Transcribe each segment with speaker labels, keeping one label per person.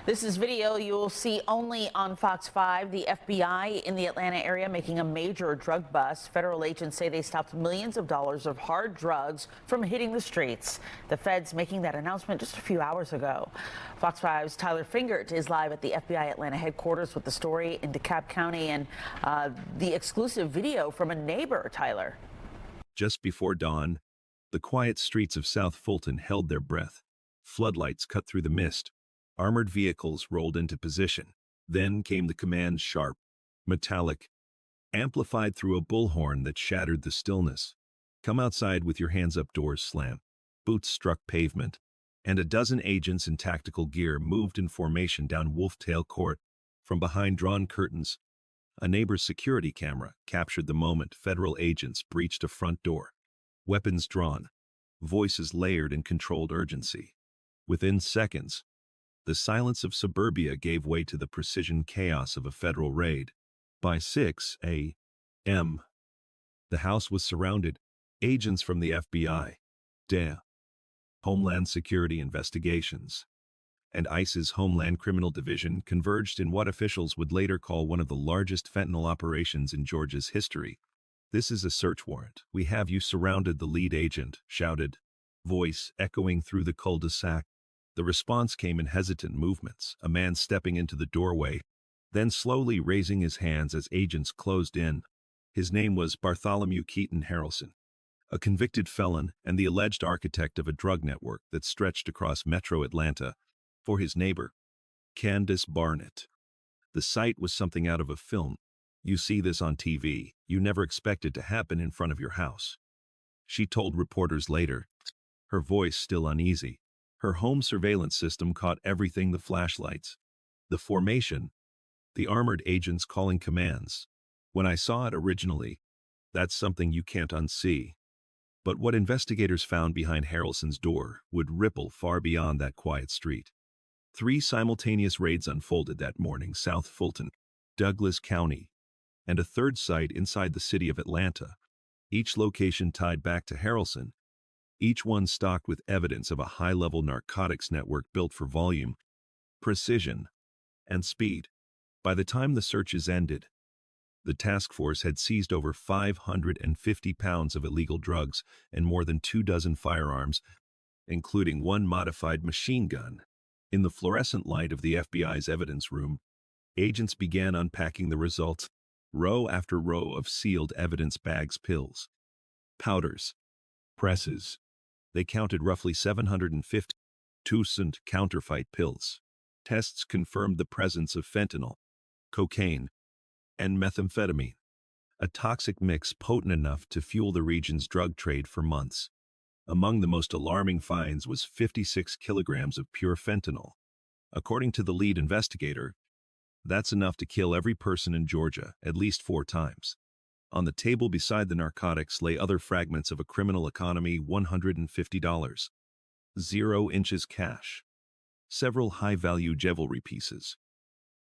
Speaker 1: This is video you'll see only on Fox 5. The FBI in the Atlanta area making a major drug bust. Federal agents say they stopped millions of dollars of hard drugs from hitting the streets. The feds making that announcement just a few hours ago. Fox 5's Tyler Fingert is live at the FBI Atlanta headquarters with the story in DeKalb County and the exclusive video from a neighbor. Tyler.
Speaker 2: Just before dawn, the quiet streets of South Fulton held their breath. Floodlights cut through the mist. Armored vehicles rolled into position. Then came the command, sharp, metallic, amplified through a bullhorn that shattered the stillness. Come outside with your hands up, doors slam. Boots struck pavement, and a dozen agents in tactical gear moved in formation down Wolftail Court. From behind drawn curtains, a neighbor's security camera captured the moment federal agents breached a front door. Weapons drawn, voices layered in controlled urgency. Within seconds, the silence of suburbia gave way to the precision chaos of a federal raid. By 6 a.m., the house was surrounded. Agents from the FBI, Homeland Security Investigations, and ICE's Homeland Criminal Division converged in what officials would later call one of the largest fentanyl operations in Georgia's history. "This is a search warrant. We have you surrounded," the lead agent shouted, voice echoing through the cul-de-sac. The response came in hesitant movements, a man stepping into the doorway, then slowly raising his hands as agents closed in. His name was Bartholomew Keaton Harrelson, a convicted felon and the alleged architect of a drug network that stretched across metro Atlanta. For his neighbor, Candace Barnett, the sight was something out of a film. "You see this on TV. You never expect it to happen in front of your house," she told reporters later, her voice still uneasy. Her home surveillance system caught everything: the flashlights, the formation, the armored agents calling commands. "When I saw it originally, that's something you can't unsee." But what investigators found behind Harrelson's door would ripple far beyond that quiet street. 3 simultaneous raids unfolded that morning: South Fulton, Douglas County, and a third site inside the city of Atlanta, each location tied back to Harrelson, each one stocked with evidence of a high-level narcotics network built for volume, precision, and speed. By the time the searches ended, the task force had seized over 550 pounds of illegal drugs and more than 24 firearms, including one modified machine gun. In the fluorescent light of the FBI's evidence room, agents began unpacking the results. Row after row of sealed evidence bags, pills, powders, presses. They counted roughly 750,000 counterfeit pills. Tests confirmed the presence of fentanyl, cocaine, and methamphetamine, a toxic mix potent enough to fuel the region's drug trade for months. Among the most alarming finds was 56 kilograms of pure fentanyl. According to the lead investigator, that's enough to kill every person in Georgia at least 4 times. On the table beside the narcotics lay other fragments of a criminal economy: $150, 0 inches cash, several high-value jewelry pieces,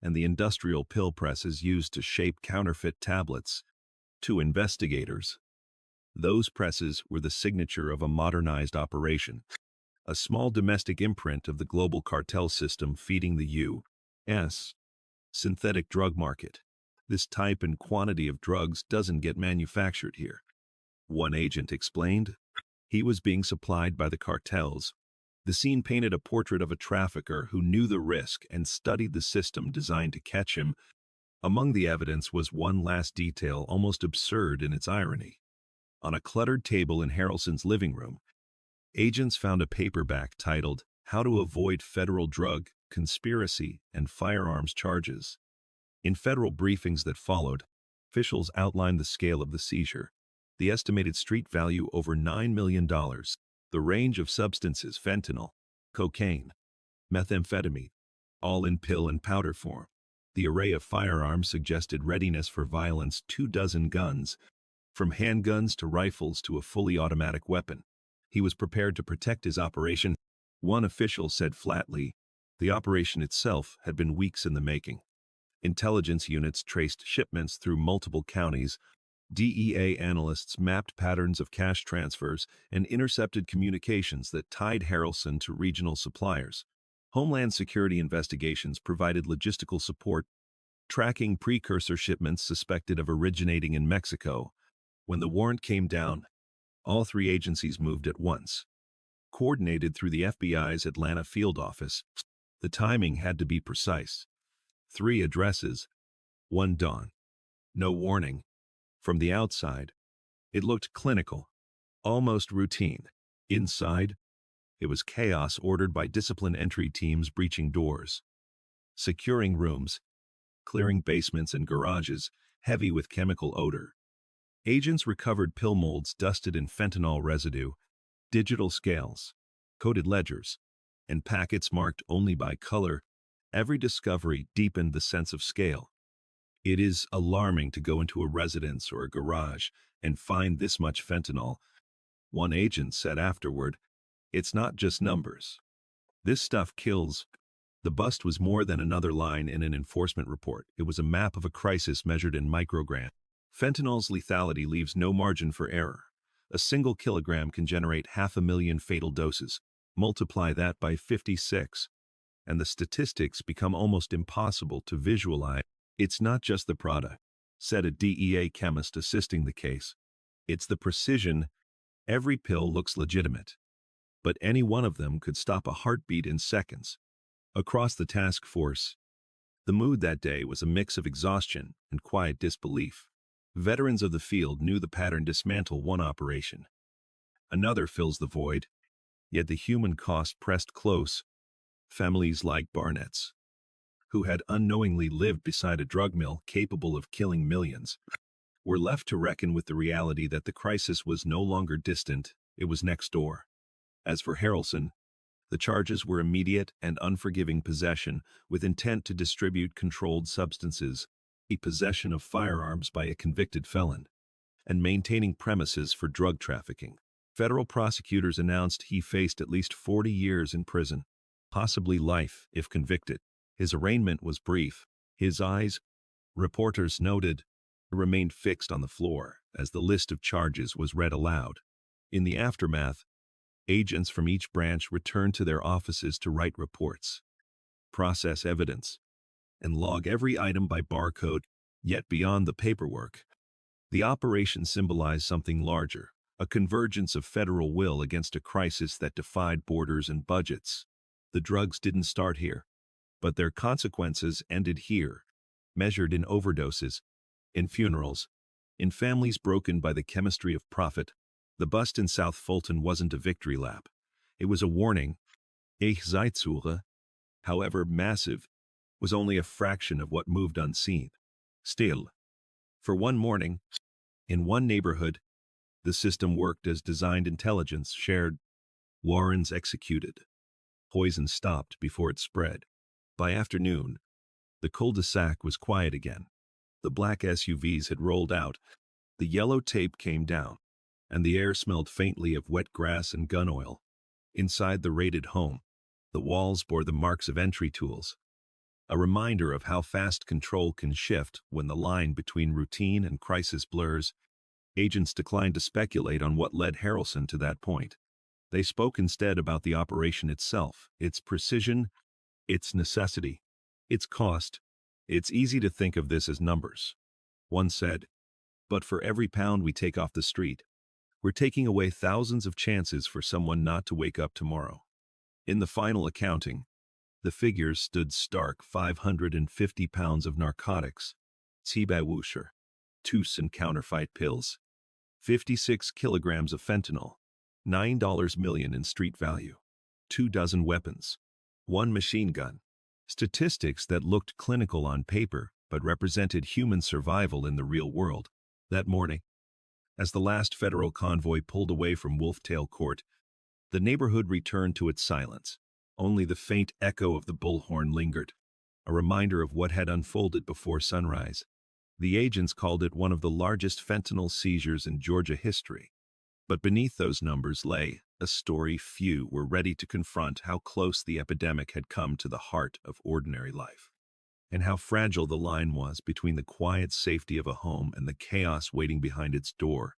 Speaker 2: and the industrial pill presses used to shape counterfeit tablets. To investigators, those presses were the signature of a modernized operation, a small domestic imprint of the global cartel system feeding the U.S. synthetic drug market. "This type and quantity of drugs doesn't get manufactured here," one agent explained. "He was being supplied by the cartels." The scene painted a portrait of a trafficker who knew the risk and studied the system designed to catch him. Among the evidence was one last detail, almost absurd in its irony. On a cluttered table in Harrelson's living room, agents found a paperback titled "How to Avoid Federal Drug, Conspiracy, and Firearms Charges." In federal briefings that followed, officials outlined the scale of the seizure, the estimated street value over $9 million, the range of substances: fentanyl, cocaine, methamphetamine, all in pill and powder form. The array of firearms suggested readiness for violence: 24 guns, from handguns to rifles to a fully automatic weapon. He was prepared to protect his operation. One official said flatly, the operation itself had been weeks in the making. Intelligence units traced shipments through multiple counties. DEA analysts mapped patterns of cash transfers and intercepted communications that tied Harrelson to regional suppliers. Homeland Security Investigations provided logistical support, tracking precursor shipments suspected of originating in Mexico. When the warrant came down, all three agencies moved at once. Coordinated through the FBI's Atlanta field office, the timing had to be precise. 3 addresses, 1 dawn. No warning. From the outside, it looked clinical, almost routine. Inside, it was chaos ordered by disciplined entry teams breaching doors, securing rooms, clearing basements and garages, heavy with chemical odor. Agents recovered pill molds dusted in fentanyl residue, digital scales, coded ledgers, and packets marked only by color. Every discovery deepened the sense of scale. It is alarming to go into a residence or a garage and find this much fentanyl. One agent said afterward, "It's not just numbers. This stuff kills." The bust was more than another line in an enforcement report. It was a map of a crisis measured in micrograms. Fentanyl's lethality leaves no margin for error. A single kilogram can generate 500,000 fatal doses. Multiply that by 56, and the statistics become almost impossible to visualize. "It's not just the product," said a DEA chemist assisting the case. "It's the precision. Every pill looks legitimate, but any one of them could stop a heartbeat in seconds." Across the task force, the mood that day was a mix of exhaustion and quiet disbelief. Veterans of the field knew the pattern: dismantle one operation, another fills the void, yet the human cost pressed close. Families like Barnett's, who had unknowingly lived beside a drug mill capable of killing millions, were left to reckon with the reality that the crisis was no longer distant, it was next door. As for Harrelson, the charges were immediate and unforgiving: possession with intent to distribute controlled substances, possession of firearms by a convicted felon, and maintaining premises for drug trafficking. Federal prosecutors announced he faced at least 40 years in prison, possibly life if convicted. His arraignment was brief. His eyes, reporters noted, remained fixed on the floor as the list of charges was read aloud. In the aftermath, agents from each branch returned to their offices to write reports, process evidence, and log every item by barcode. Yet beyond the paperwork, the operation symbolized something larger: a convergence of federal will against a crisis that defied borders and budgets. The drugs didn't start here, but their consequences ended here, measured in overdoses, in funerals, in families broken by the chemistry of profit. The bust in South Fulton wasn't a victory lap. It was a warning. Seizure, however massive, was only a fraction of what moved unseen. Still, for one morning, in one neighborhood, the system worked as designed: intelligence shared, warrants executed, poison stopped before it spread. By afternoon, the cul-de-sac was quiet again. The black SUVs had rolled out, the yellow tape came down, and the air smelled faintly of wet grass and gun oil. Inside the raided home, the walls bore the marks of entry tools, a reminder of how fast control can shift when the line between routine and crisis blurs. Agents declined to speculate on what led Harrelson to that point. They spoke instead about the operation itself, its precision, its necessity, its cost. "It's easy to think of this as numbers," one said, "but for every pound we take off the street, we're taking away thousands of chances for someone not to wake up tomorrow." In the final accounting, the figures stood stark: 550 pounds of narcotics, seizure, tools and counterfeit pills, 56 kilograms of fentanyl, $9 million in street value, 24 weapons, 1 machine gun. Statistics that looked clinical on paper but represented human survival in the real world. That morning, as the last federal convoy pulled away from Wolftail Court, the neighborhood returned to its silence. Only the faint echo of the bullhorn lingered, a reminder of what had unfolded before sunrise. The agents called it one of the largest fentanyl seizures in Georgia history. But beneath those numbers lay a story few were ready to confront: how close the epidemic had come to the heart of ordinary life, and how fragile the line was between the quiet safety of a home and the chaos waiting behind its door.